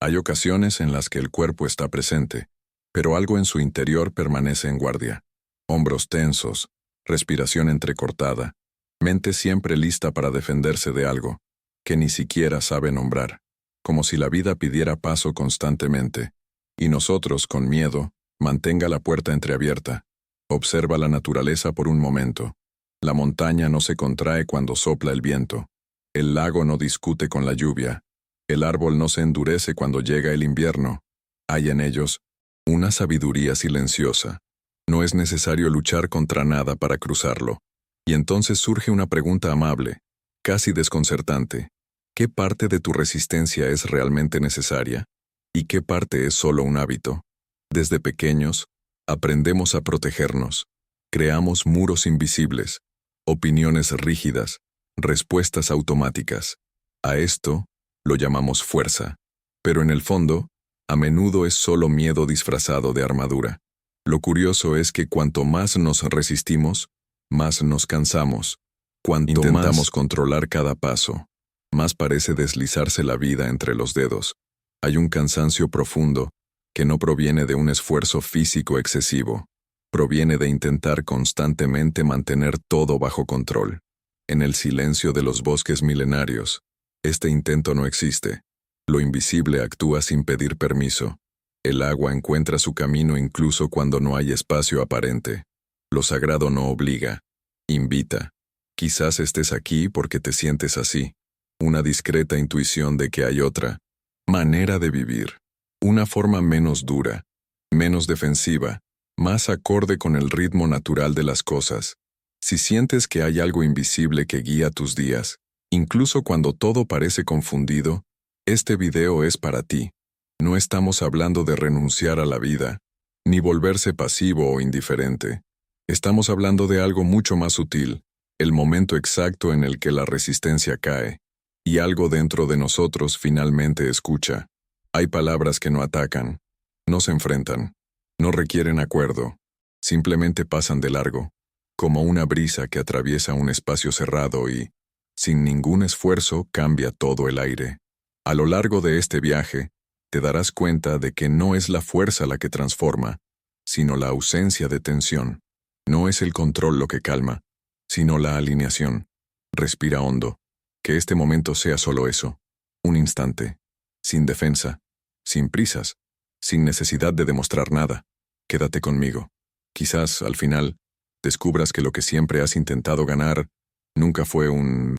Hay ocasiones en las que el cuerpo está presente, pero algo en su interior permanece en guardia. Hombros tensos, respiración entrecortada, mente siempre lista para defenderse de algo que ni siquiera sabe nombrar, como si la vida pidiera paso constantemente, y nosotros, con miedo, mantenga la puerta entreabierta. Observa la naturaleza por un momento. La montaña no se contrae cuando sopla el viento. El lago no discute con la lluvia. El árbol no se endurece cuando llega el invierno. Hay en ellos una sabiduría silenciosa. No es necesario luchar contra nada para cruzarlo. Y entonces surge una pregunta amable, casi desconcertante. ¿Qué parte de tu resistencia es realmente necesaria? ¿Y qué parte es solo un hábito? Desde pequeños, aprendemos a protegernos. Creamos muros invisibles, opiniones rígidas, respuestas automáticas. A esto lo llamamos fuerza. Pero en el fondo, a menudo es solo miedo disfrazado de armadura. Lo curioso es que cuanto más nos resistimos, más nos cansamos. Cuanto intentamos controlar cada paso, más parece deslizarse la vida entre los dedos. Hay un cansancio profundo que no proviene de un esfuerzo físico excesivo. Proviene de intentar constantemente mantener todo bajo control. En el silencio de los bosques milenarios, este intento no existe. Lo invisible actúa sin pedir permiso. El agua encuentra su camino incluso cuando no hay espacio aparente. Lo sagrado no obliga, invita. Quizás estés aquí porque te sientes así. Una discreta intuición de que hay otra manera de vivir. Una forma menos dura, menos defensiva, más acorde con el ritmo natural de las cosas. Si sientes que hay algo invisible que guía tus días, incluso cuando todo parece confundido, este video es para ti. No estamos hablando de renunciar a la vida, ni volverse pasivo o indiferente. Estamos hablando de algo mucho más sutil, el momento exacto en el que la resistencia cae, y algo dentro de nosotros finalmente escucha. Hay palabras que no atacan, no se enfrentan, no requieren acuerdo, simplemente pasan de largo, como una brisa que atraviesa un espacio cerrado y, sin ningún esfuerzo, cambia todo el aire. A lo largo de este viaje, te darás cuenta de que no es la fuerza la que transforma, sino la ausencia de tensión. No es el control lo que calma, sino la alineación. Respira hondo. Que este momento sea solo eso, un instante, sin defensa, sin prisas, sin necesidad de demostrar nada. Quédate conmigo. Quizás, al final, descubras que lo que siempre has intentado ganar nunca fue un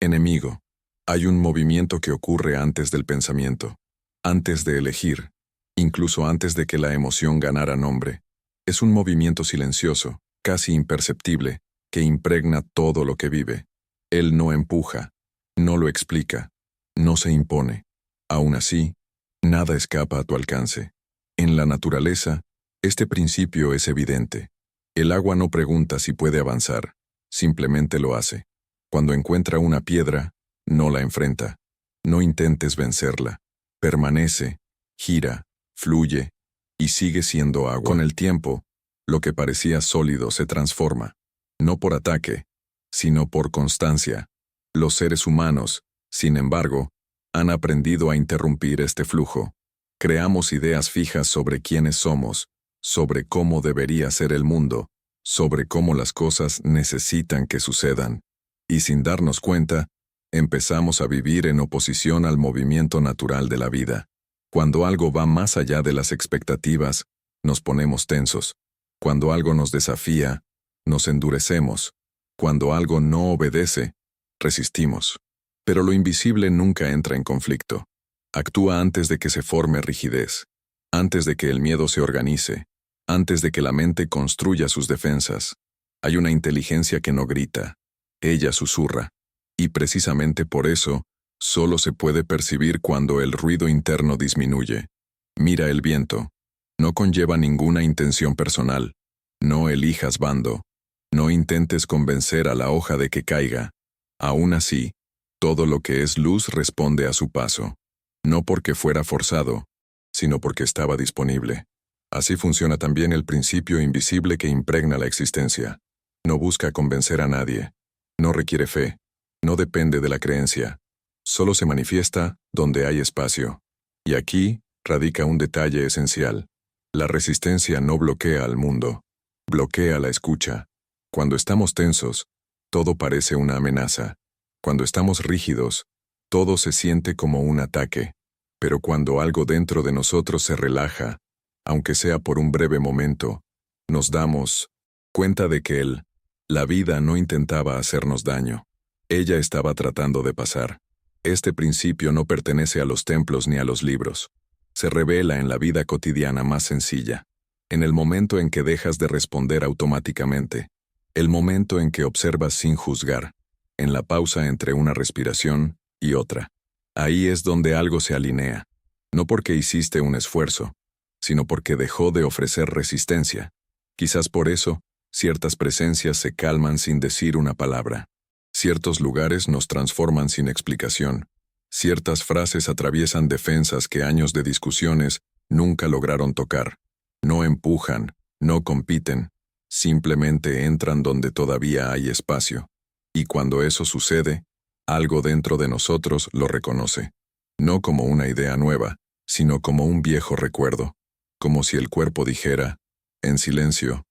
enemigo. Hay un movimiento que ocurre antes del pensamiento, antes de elegir, incluso antes de que la emoción ganara nombre. Es un movimiento silencioso, casi imperceptible, que impregna todo lo que vive. Él no empuja, no lo explica, no se impone. Aún así, nada escapa a tu alcance. En la naturaleza, este principio es evidente. El agua no pregunta si puede avanzar, simplemente lo hace. Cuando encuentra una piedra, no la enfrenta. No intentes vencerla. Permanece, gira, fluye, y sigue siendo agua. Con el tiempo, lo que parecía sólido se transforma. No por ataque, sino por constancia. Los seres humanos, sin embargo, han aprendido a interrumpir este flujo. Creamos ideas fijas sobre quiénes somos, sobre cómo debería ser el mundo, sobre cómo las cosas necesitan que sucedan. Y sin darnos cuenta, empezamos a vivir en oposición al movimiento natural de la vida. Cuando algo va más allá de las expectativas, nos ponemos tensos. Cuando algo nos desafía, nos endurecemos. Cuando algo no obedece, resistimos. Pero lo invisible nunca entra en conflicto. Actúa antes de que se forme rigidez, antes de que el miedo se organice, antes de que la mente construya sus defensas. Hay una inteligencia que no grita. Ella susurra. Y precisamente por eso, solo se puede percibir cuando el ruido interno disminuye. Mira el viento. No conlleva ninguna intención personal. No elijas bando. No intentes convencer a la hoja de que caiga. Aún así, todo lo que es luz responde a su paso. No porque fuera forzado, sino porque estaba disponible. Así funciona también el principio invisible que impregna la existencia. No busca convencer a nadie. No requiere fe. No depende de la creencia. Solo se manifiesta donde hay espacio. Y aquí radica un detalle esencial. La resistencia no bloquea al mundo, bloquea la escucha. Cuando estamos tensos, todo parece una amenaza. Cuando estamos rígidos, todo se siente como un ataque. Pero cuando algo dentro de nosotros se relaja, aunque sea por un breve momento, nos damos cuenta de que la vida no intentaba hacernos daño. Ella estaba tratando de pasar. Este principio no pertenece a los templos ni a los libros. Se revela en la vida cotidiana más sencilla. En el momento en que dejas de responder automáticamente. El momento en que observas sin juzgar. En la pausa entre una respiración y otra. Ahí es donde algo se alinea. No porque hiciste un esfuerzo, sino porque dejó de ofrecer resistencia. Quizás por eso, ciertas presencias se calman sin decir una palabra. Ciertos lugares nos transforman sin explicación. Ciertas frases atraviesan defensas que años de discusiones nunca lograron tocar. No empujan, no compiten, simplemente entran donde todavía hay espacio. Y cuando eso sucede, algo dentro de nosotros lo reconoce. No como una idea nueva, sino como un viejo recuerdo. Como si el cuerpo dijera, en silencio,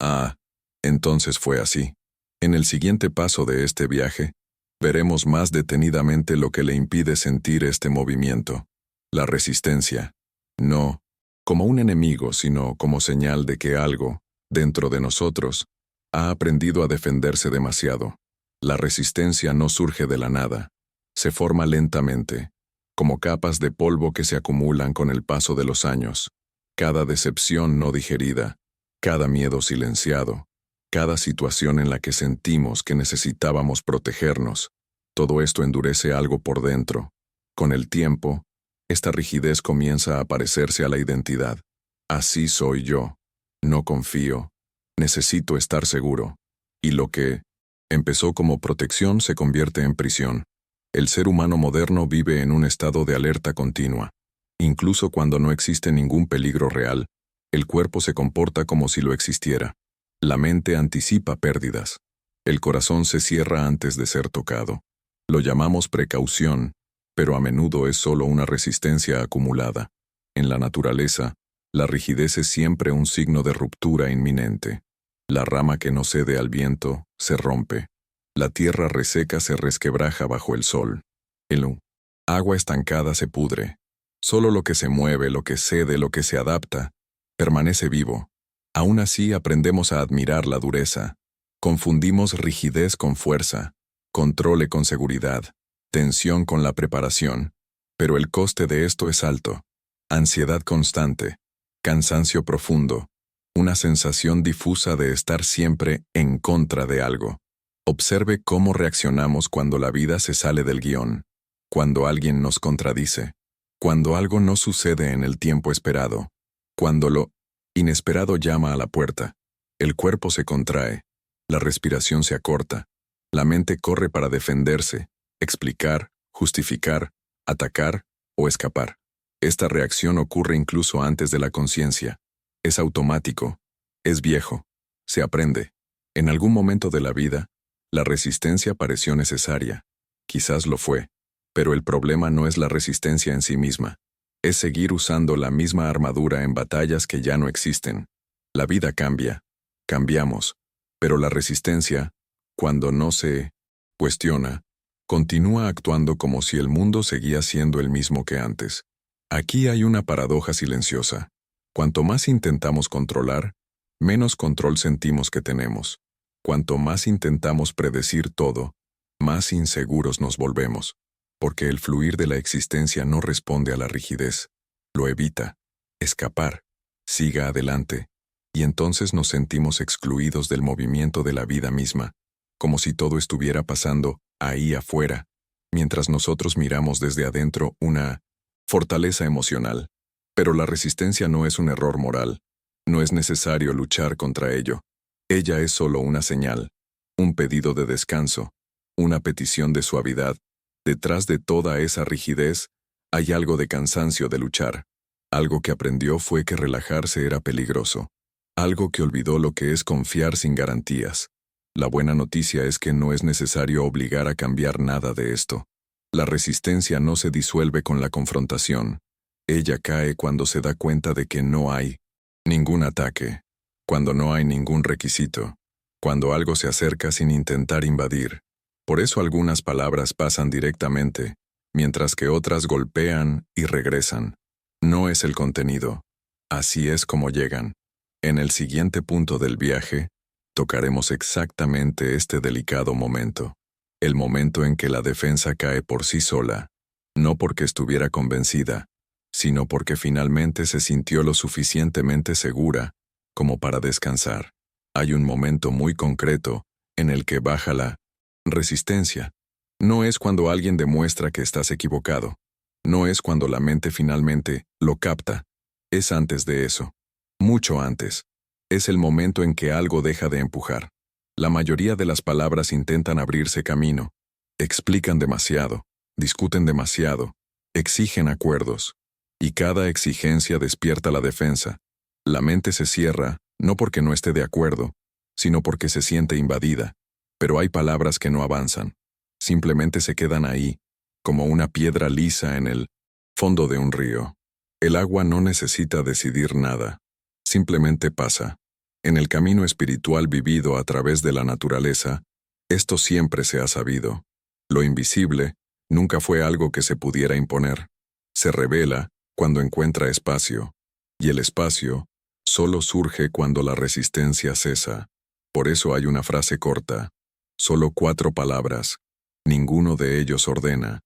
ah, entonces fue así. En el siguiente paso de este viaje, veremos más detenidamente lo que le impide sentir este movimiento. La resistencia. No como un enemigo, sino como señal de que algo, dentro de nosotros, ha aprendido a defenderse demasiado. La resistencia no surge de la nada. Se forma lentamente, como capas de polvo que se acumulan con el paso de los años. Cada decepción no digerida, cada miedo silenciado, cada situación en la que sentimos que necesitábamos protegernos, todo esto endurece algo por dentro. Con el tiempo, esta rigidez comienza a parecerse a la identidad. Así soy yo. No confío. Necesito estar seguro. Y lo que empezó como protección se convierte en prisión. El ser humano moderno vive en un estado de alerta continua. Incluso cuando no existe ningún peligro real, el cuerpo se comporta como si lo existiera. La mente anticipa pérdidas. El corazón se cierra antes de ser tocado. Lo llamamos precaución, pero a menudo es solo una resistencia acumulada. En la naturaleza, la rigidez es siempre un signo de ruptura inminente. La rama que no cede al viento se rompe. La tierra reseca se resquebraja bajo el sol. El agua estancada se pudre. Solo lo que se mueve, lo que cede, lo que se adapta, permanece vivo. Aún así aprendemos a admirar la dureza. Confundimos rigidez con fuerza, control con seguridad, tensión con la preparación. Pero el coste de esto es alto. Ansiedad constante, cansancio profundo, una sensación difusa de estar siempre en contra de algo. Observe cómo reaccionamos cuando la vida se sale del guión, cuando alguien nos contradice, cuando algo no sucede en el tiempo esperado, cuando lo inesperado llama a la puerta. El cuerpo se contrae, la respiración se acorta, la mente corre para defenderse, explicar, justificar, atacar o escapar. Esta reacción ocurre incluso antes de la conciencia. Es automático, es viejo, se aprende. En algún momento de la vida, la resistencia pareció necesaria. Quizás lo fue, pero el problema no es la resistencia en sí misma. Es seguir usando la misma armadura en batallas que ya no existen. La vida cambia, cambiamos, pero la resistencia, cuando no se cuestiona, continúa actuando como si el mundo seguía siendo el mismo que antes. Aquí hay una paradoja silenciosa. Cuanto más intentamos controlar, menos control sentimos que tenemos. Cuanto más intentamos predecir todo, más inseguros nos volvemos. Porque el fluir de la existencia no responde a la rigidez. Lo evita. Escapar. Siga adelante. Y entonces nos sentimos excluidos del movimiento de la vida misma, como si todo estuviera pasando ahí afuera, mientras nosotros miramos desde adentro una fortaleza emocional. Pero la resistencia no es un error moral. No es necesario luchar contra ello. Ella es solo una señal, un pedido de descanso, una petición de suavidad. Detrás de toda esa rigidez, hay algo de cansancio de luchar. Algo que aprendió fue que relajarse era peligroso. Algo que olvidó lo que es confiar sin garantías. La buena noticia es que no es necesario obligar a cambiar nada de esto. La resistencia no se disuelve con la confrontación. Ella cae cuando se da cuenta de que no hay ningún ataque, cuando no hay ningún requisito, cuando algo se acerca sin intentar invadir. Por eso algunas palabras pasan directamente, mientras que otras golpean y regresan. No es el contenido. Así es como llegan. En el siguiente punto del viaje, tocaremos exactamente este delicado momento. El momento en que la defensa cae por sí sola, no porque estuviera convencida, sino porque finalmente se sintió lo suficientemente segura como para descansar. Hay un momento muy concreto en el que baja la resistencia. No es cuando alguien demuestra que estás equivocado. No es cuando la mente finalmente lo capta. Es antes de eso. Mucho antes. Es el momento en que algo deja de empujar. La mayoría de las palabras intentan abrirse camino. Explican demasiado. Discuten demasiado. Exigen acuerdos. Y cada exigencia despierta la defensa. La mente se cierra, no porque no esté de acuerdo, sino porque se siente invadida. Pero hay palabras que no avanzan. Simplemente se quedan ahí, como una piedra lisa en el fondo de un río. El agua no necesita decidir nada. Simplemente pasa. En el camino espiritual vivido a través de la naturaleza, esto siempre se ha sabido. Lo invisible nunca fue algo que se pudiera imponer. Se revela cuando encuentra espacio, y el espacio solo surge cuando la resistencia cesa. Por eso hay una frase corta, solo 4 palabras. Ninguno de ellos ordena,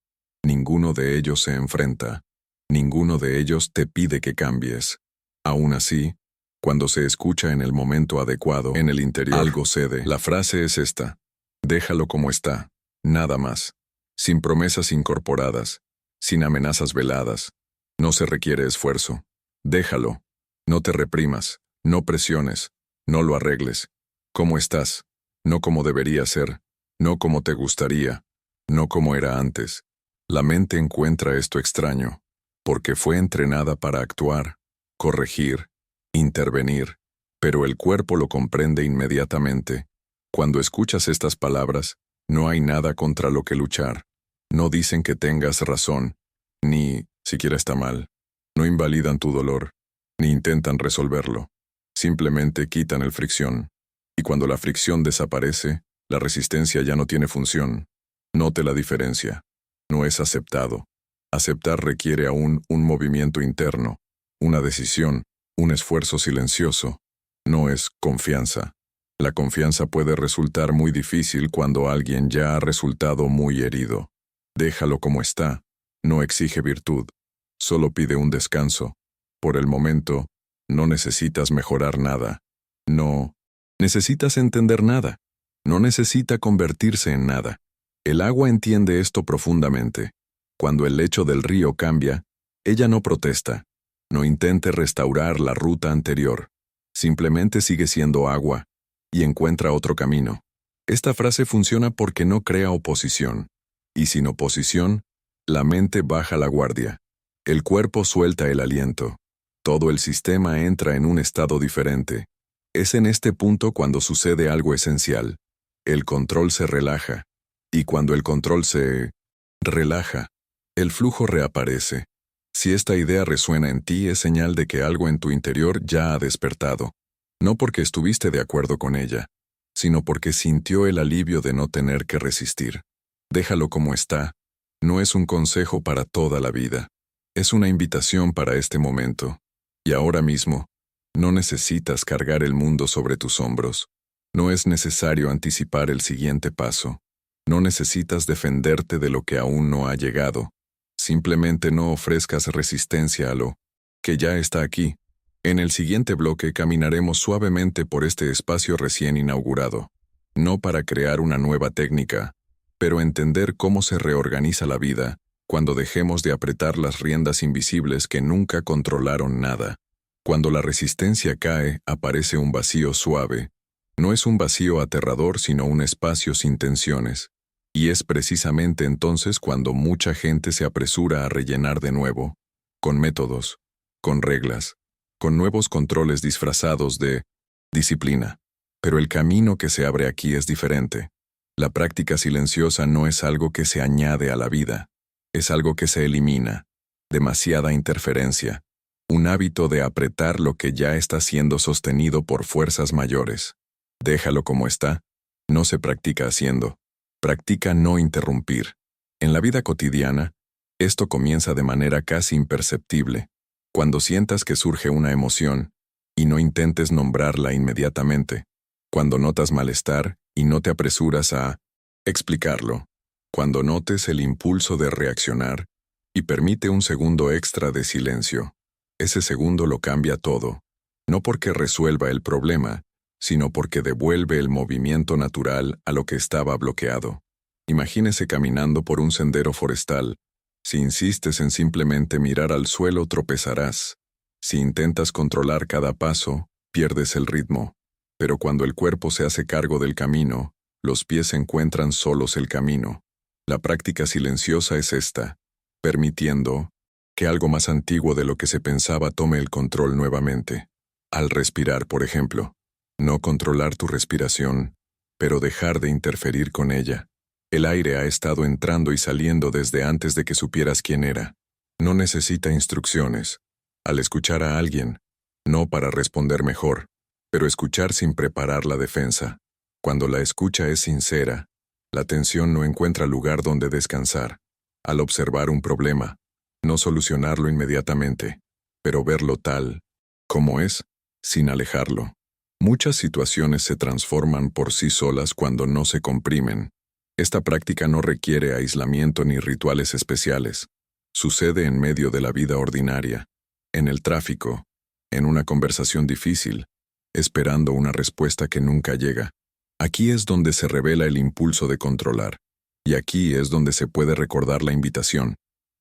ninguno de ellos se enfrenta, ninguno de ellos te pide que cambies. Aún así, cuando se escucha en el momento adecuado, en el interior, algo cede. La frase es esta: déjalo como está, nada más. Sin promesas incorporadas, sin amenazas veladas. No se requiere esfuerzo. Déjalo. No te reprimas, no presiones, no lo arregles. ¿Cómo estás? No como debería ser, no como te gustaría, no como era antes. La mente encuentra esto extraño, porque fue entrenada para actuar, corregir, intervenir, pero el cuerpo lo comprende inmediatamente. Cuando escuchas estas palabras, no hay nada contra lo que luchar. No dicen que tengas razón, ni siquiera está mal. No invalidan tu dolor, ni intentan resolverlo. Simplemente quitan el fricción. Y cuando la fricción desaparece, la resistencia ya no tiene función. Note la diferencia. No es aceptado. Aceptar requiere aún un movimiento interno, una decisión, un esfuerzo silencioso. No es confianza. La confianza puede resultar muy difícil cuando alguien ya ha resultado muy herido. Déjalo como está. No exige virtud. Solo pide un descanso. Por el momento, no necesitas mejorar nada. No necesitas entender nada. No necesita convertirse en nada. El agua entiende esto profundamente. Cuando el lecho del río cambia, ella no protesta. No intente restaurar la ruta anterior. Simplemente sigue siendo agua y encuentra otro camino. Esta frase funciona porque no crea oposición. Y sin oposición, la mente baja la guardia. El cuerpo suelta el aliento. Todo el sistema entra en un estado diferente. Es en este punto cuando sucede algo esencial. El control se relaja. Y cuando el control se relaja, el flujo reaparece. Si esta idea resuena en ti, es señal de que algo en tu interior ya ha despertado. No porque estuviste de acuerdo con ella, sino porque sintió el alivio de no tener que resistir. Déjalo como está. No es un consejo para toda la vida. Es una invitación para este momento. Y ahora mismo, no necesitas cargar el mundo sobre tus hombros. No es necesario anticipar el siguiente paso. No necesitas defenderte de lo que aún no ha llegado. Simplemente no ofrezcas resistencia a lo que ya está aquí. En el siguiente bloque caminaremos suavemente por este espacio recién inaugurado. No para crear una nueva técnica, pero entender cómo se reorganiza la vida cuando dejemos de apretar las riendas invisibles que nunca controlaron nada. Cuando la resistencia cae, aparece un vacío suave. No es un vacío aterrador, sino un espacio sin tensiones. Y es precisamente entonces cuando mucha gente se apresura a rellenar de nuevo, con métodos, con reglas, con nuevos controles disfrazados de disciplina. Pero el camino que se abre aquí es diferente. La práctica silenciosa no es algo que se añade a la vida, es algo que se elimina. demasiada interferencia, un hábito de apretar lo que ya está siendo sostenido por fuerzas mayores. Déjalo como está. No se practica haciendo. Practica no interrumpir. En la vida cotidiana, esto comienza de manera casi imperceptible. Cuando sientas que surge una emoción, y no intentes nombrarla inmediatamente. Cuando notas malestar, y no te apresuras a explicarlo. Cuando notes el impulso de reaccionar, y permite un segundo extra de silencio. Ese segundo lo cambia todo. No porque resuelva el problema, sino porque devuelve el movimiento natural a lo que estaba bloqueado. Imagínese caminando por un sendero forestal. Si insistes en simplemente mirar al suelo, tropezarás. Si intentas controlar cada paso, pierdes el ritmo. Pero cuando el cuerpo se hace cargo del camino, los pies encuentran solos el camino. La práctica silenciosa es esta, permitiendo que algo más antiguo de lo que se pensaba tome el control nuevamente. Al respirar, por ejemplo, no controlar tu respiración, pero dejar de interferir con ella. El aire ha estado entrando y saliendo desde antes de que supieras quién era. No necesita instrucciones. Al escuchar a alguien, no para responder mejor, pero escuchar sin preparar la defensa. Cuando la escucha es sincera, la atención no encuentra lugar donde descansar. Al observar un problema, no solucionarlo inmediatamente, pero verlo tal como es, sin alejarlo. Muchas situaciones se transforman por sí solas cuando no se comprimen. Esta práctica no requiere aislamiento ni rituales especiales. Sucede en medio de la vida ordinaria, en el tráfico, en una conversación difícil, esperando una respuesta que nunca llega. Aquí es donde se revela el impulso de controlar. Y aquí es donde se puede recordar la invitación.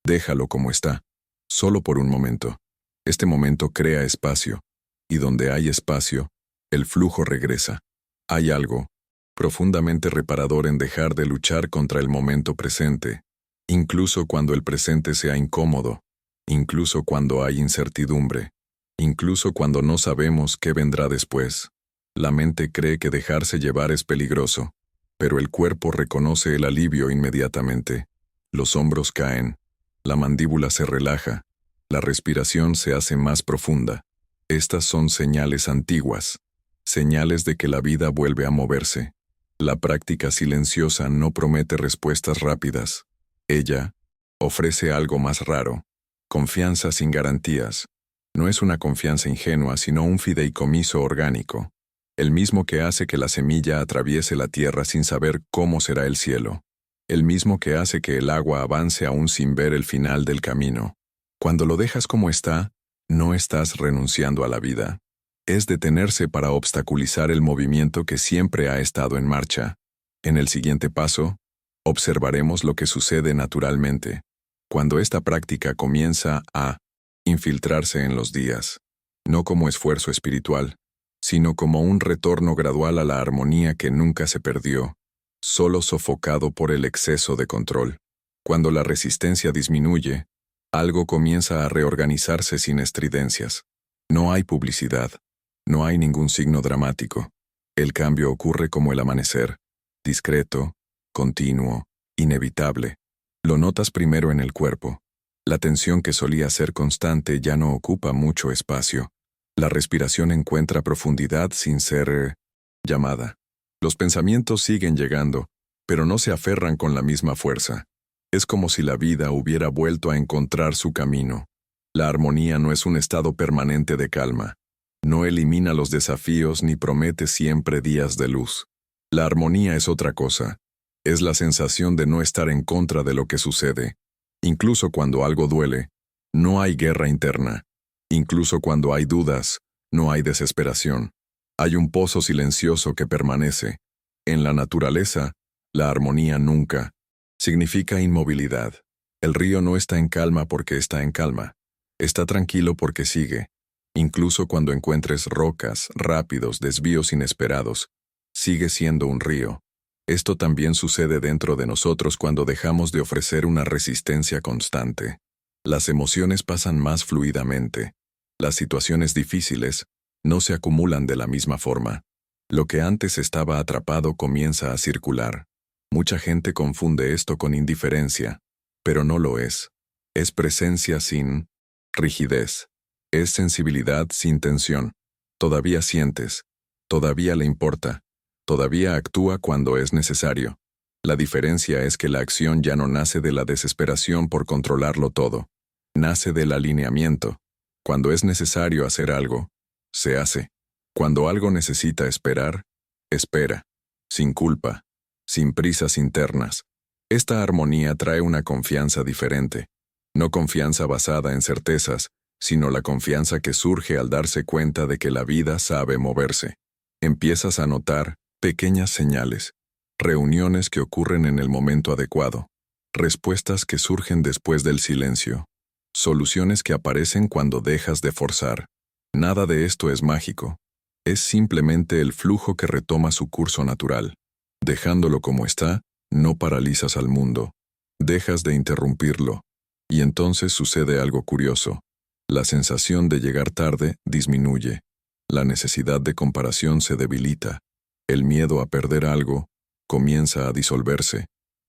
Déjalo como está, solo por un momento. Este momento crea espacio, y donde hay espacio, el flujo regresa. Hay algo profundamente reparador en dejar de luchar contra el momento presente, incluso cuando el presente sea incómodo, incluso cuando hay incertidumbre, incluso cuando no sabemos qué vendrá después. La mente cree que dejarse llevar es peligroso, pero el cuerpo reconoce el alivio inmediatamente. Los hombros caen, la mandíbula se relaja, la respiración se hace más profunda. Estas son señales antiguas, señales de que la vida vuelve a moverse. La práctica silenciosa no promete respuestas rápidas. Ella ofrece algo más raro, confianza sin garantías. No es una confianza ingenua, sino un fideicomiso orgánico, el mismo que hace que la semilla atraviese la tierra sin saber cómo será el cielo, el mismo que hace que el agua avance aún sin ver el final del camino. Cuando lo dejas como está, no estás renunciando a la vida. Es detenerse para obstaculizar el movimiento que siempre ha estado en marcha. En el siguiente paso, observaremos lo que sucede naturalmente, cuando esta práctica comienza a infiltrarse en los días, no como esfuerzo espiritual, sino como un retorno gradual a la armonía que nunca se perdió, solo sofocado por el exceso de control. Cuando la resistencia disminuye, algo comienza a reorganizarse sin estridencias. No hay publicidad. No hay ningún signo dramático. El cambio ocurre como el amanecer, discreto, continuo, inevitable. Lo notas primero en el cuerpo. La tensión que solía ser constante ya no ocupa mucho espacio. La respiración encuentra profundidad sin ser llamada. Los pensamientos siguen llegando, pero no se aferran con la misma fuerza. Es como si la vida hubiera vuelto a encontrar su camino. La armonía no es un estado permanente de calma. No elimina los desafíos ni promete siempre días de luz. La armonía es otra cosa. Es la sensación de no estar en contra de lo que sucede. Incluso cuando algo duele, no hay guerra interna. Incluso cuando hay dudas, no hay desesperación. Hay un pozo silencioso que permanece. En la naturaleza, la armonía nunca significa inmovilidad. El río no está en calma porque está en calma. Está tranquilo porque sigue. Incluso cuando encuentres rocas, rápidos, desvíos inesperados, sigue siendo un río. Esto también sucede dentro de nosotros cuando dejamos de ofrecer una resistencia constante. Las emociones pasan más fluidamente. Las situaciones difíciles no se acumulan de la misma forma. Lo que antes estaba atrapado comienza a circular. Mucha gente confunde esto con indiferencia, pero no lo es. Es presencia sin rigidez. Es sensibilidad sin tensión. Todavía sientes. Todavía le importa. Todavía actúa cuando es necesario. La diferencia es que la acción ya no nace de la desesperación por controlarlo todo. Nace del alineamiento. Cuando es necesario hacer algo, se hace. Cuando algo necesita esperar, espera. Sin culpa. Sin prisas internas. Esta armonía trae una confianza diferente. No confianza basada en certezas, sino la confianza que surge al darse cuenta de que la vida sabe moverse. Empiezas a notar pequeñas señales, reuniones que ocurren en el momento adecuado, respuestas que surgen después del silencio, soluciones que aparecen cuando dejas de forzar. Nada de esto es mágico. Es simplemente el flujo que retoma su curso natural. Dejándolo como está, no paralizas al mundo. Dejas de interrumpirlo. Y entonces sucede algo curioso. La sensación de llegar tarde disminuye. La necesidad de comparación se debilita. El miedo a perder algo comienza a disolverse,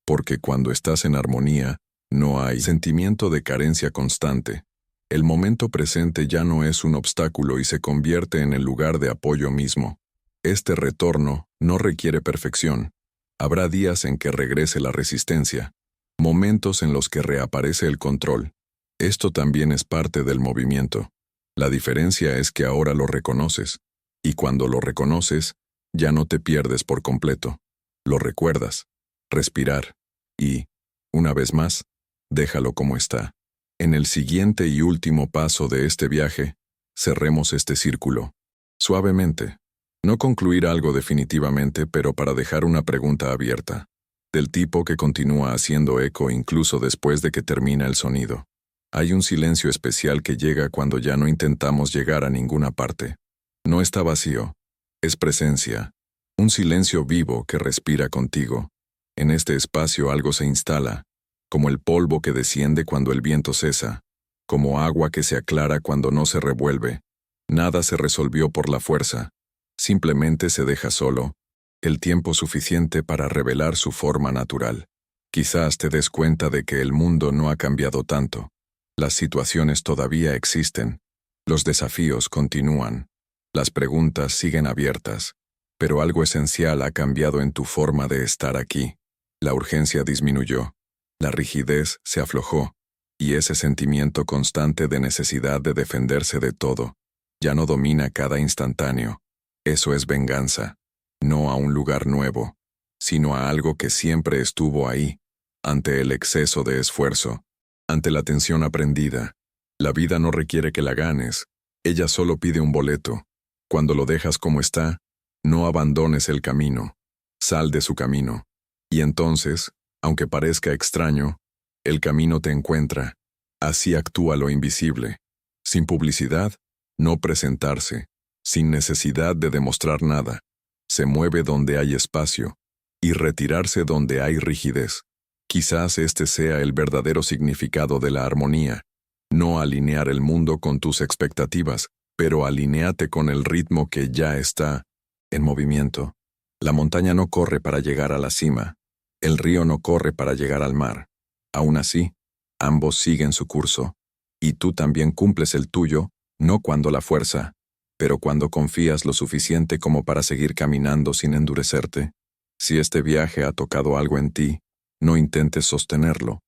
porque cuando estás en armonía, no hay sentimiento de carencia constante. El momento presente ya no es un obstáculo y se convierte en el lugar de apoyo mismo. Este retorno no requiere perfección. Habrá días en que regrese la resistencia, momentos en los que reaparece el control. Esto también es parte del movimiento. La diferencia es que ahora lo reconoces, y cuando lo reconoces, ya no te pierdes por completo. Lo recuerdas, respirar, y, una vez más, déjalo como está. En el siguiente y último paso de este viaje, cerremos este círculo. Suavemente. No concluir algo definitivamente, pero para dejar una pregunta abierta, del tipo que continúa haciendo eco incluso después de que termina el sonido. Hay un silencio especial que llega cuando ya no intentamos llegar a ninguna parte. No está vacío. Es presencia. Un silencio vivo que respira contigo. En este espacio algo se instala, como el polvo que desciende cuando el viento cesa, como agua que se aclara cuando no se revuelve. Nada se resolvió por la fuerza. Simplemente se deja solo, el tiempo suficiente para revelar su forma natural. Quizás te des cuenta de que el mundo no ha cambiado tanto. Las situaciones todavía existen. Los desafíos continúan. Las preguntas siguen abiertas. Pero algo esencial ha cambiado en tu forma de estar aquí. La urgencia disminuyó. La rigidez se aflojó. Y ese sentimiento constante de necesidad de defenderse de todo ya no domina cada instantáneo. Eso es venganza. No a un lugar nuevo, sino a algo que siempre estuvo ahí, ante el exceso de esfuerzo, ante la tensión aprendida. La vida no requiere que la ganes, ella solo pide un boleto. Cuando lo dejas como está, no abandones el camino, sal de su camino. Y entonces, aunque parezca extraño, el camino te encuentra. Así actúa lo invisible. Sin publicidad, no presentarse, sin necesidad de demostrar nada. Se mueve donde hay espacio, y retirarse donde hay rigidez. Quizás este sea el verdadero significado de la armonía. No alinear el mundo con tus expectativas, pero alinéate con el ritmo que ya está en movimiento. La montaña no corre para llegar a la cima. El río no corre para llegar al mar. Aún así, ambos siguen su curso. Y tú también cumples el tuyo, no cuando la fuerza, pero cuando confías lo suficiente como para seguir caminando sin endurecerte. Si este viaje ha tocado algo en ti, no intentes sostenerlo.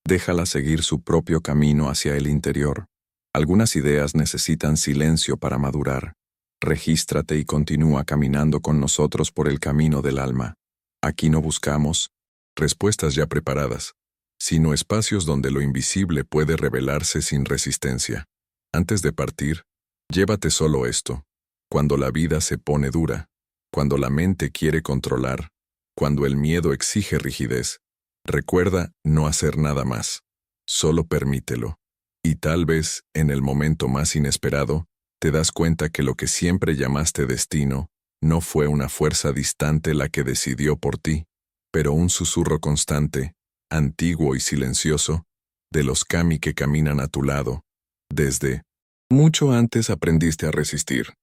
Déjala seguir su propio camino hacia el interior. Algunas ideas necesitan silencio para madurar. Regístrate y continúa caminando con nosotros por el camino del alma. Aquí no buscamos respuestas ya preparadas, sino espacios donde lo invisible puede revelarse sin resistencia. Antes de partir, llévate solo esto. Cuando la vida se pone dura, cuando la mente quiere controlar, cuando el miedo exige rigidez, recuerda no hacer nada más. Solo permítelo. Y tal vez, en el momento más inesperado, te das cuenta que lo que siempre llamaste destino no fue una fuerza distante la que decidió por ti, pero un susurro constante, antiguo y silencioso, de los kami que caminan a tu lado, desde mucho antes aprendiste a resistir.